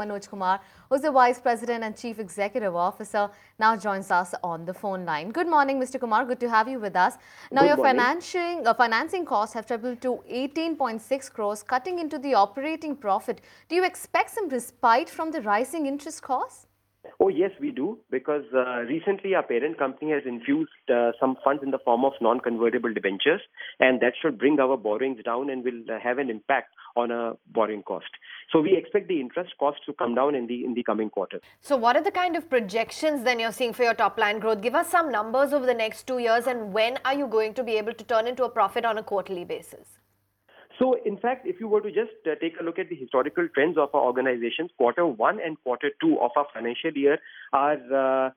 Manoj Kumar, who's the Vice President and Chief Executive Officer, now joins us on the phone line. Good morning, Mr. Kumar. Good to have you with us. Now, Good your morning. financing costs have tripled to 18.6 crores, cutting into the operating profit. Do you expect some respite from the rising interest costs? Oh, yes, we do, because recently our parent company has infused some funds in the form of non-convertible debentures, and that should bring our borrowings down and will have an impact on our borrowing cost. So we expect the interest cost to come down in the coming quarters. So what are the kind of projections then you're seeing for your top line growth? Give us some numbers over the next 2 years, and when are you going to be able to turn into a profit on a quarterly basis? So, in fact, if you were to just take a look at the historical trends of our organizations, Q1 and Q2 of our financial year are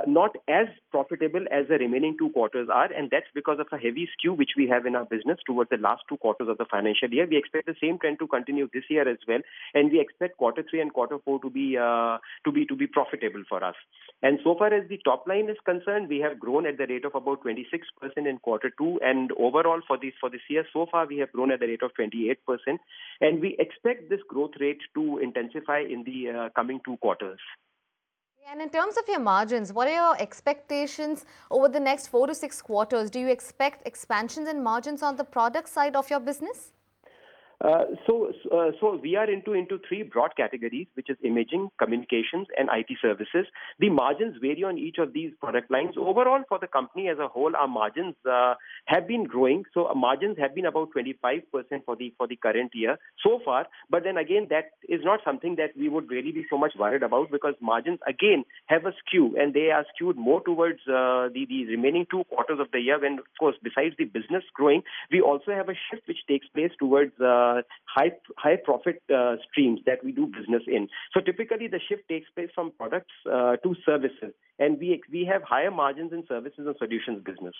not as profitable as the remaining 2 quarters are, and that's because of a heavy skew which we have in our business towards the last 2 quarters of the financial year. We expect the same trend to continue this year as well, and we expect Q3 and Q4 to be profitable for us. And so far as the top line is concerned, we have grown at the rate of about 26% in Q2, and overall for this year so far we have grown at the rate of 28%, and we expect this growth rate to intensify in the coming 2 quarters. And in terms of your margins, what are your expectations over the next 4 to 6 quarters? Do you expect expansions in margins on the product side of your business? So we are into 3 broad categories, which is imaging, communications, and IT services. The margins vary on each of these product lines. Overall, for the company as a whole, our margins have been growing. So our margins have been about 25% for the current year so far. But then again, that is not something that we would really be so much worried about, because margins again have a skew, and they are skewed more towards the remaining 2 quarters of the year. When, of course, besides the business growing, we also have a shift which takes place towards high profit streams that we do business in. So typically the shift takes place from products to services, and we have higher margins in services and solutions business.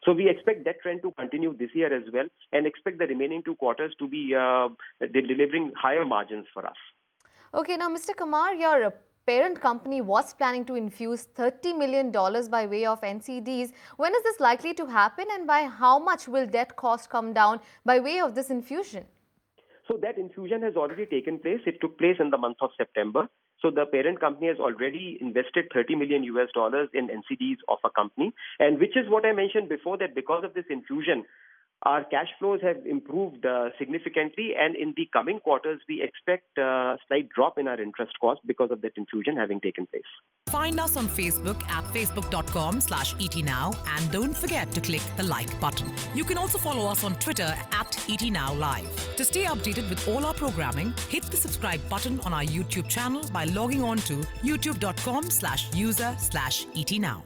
So we expect that trend to continue this year as well, and expect the remaining 2 quarters to be delivering higher margins for us. Okay, now Mr. Kumar, your parent company was planning to infuse $30 million by way of NCDs. When is this likely to happen, and by how much will debt cost come down by way of this infusion? So that infusion has already taken place. It took place in the month of September. So the parent company has already invested $30 million in NCDs of a company, and which is what I mentioned before, that because of this infusion, our cash flows have improved significantly, and in the coming quarters, we expect a slight drop in our interest cost because of that infusion having taken place. Find us on Facebook at facebook.com/etnow, and don't forget to click the like button. You can also follow us on Twitter at etnowlive. To stay updated with all our programming, hit the subscribe button on our YouTube channel by logging on to youtube.com/user/etnow.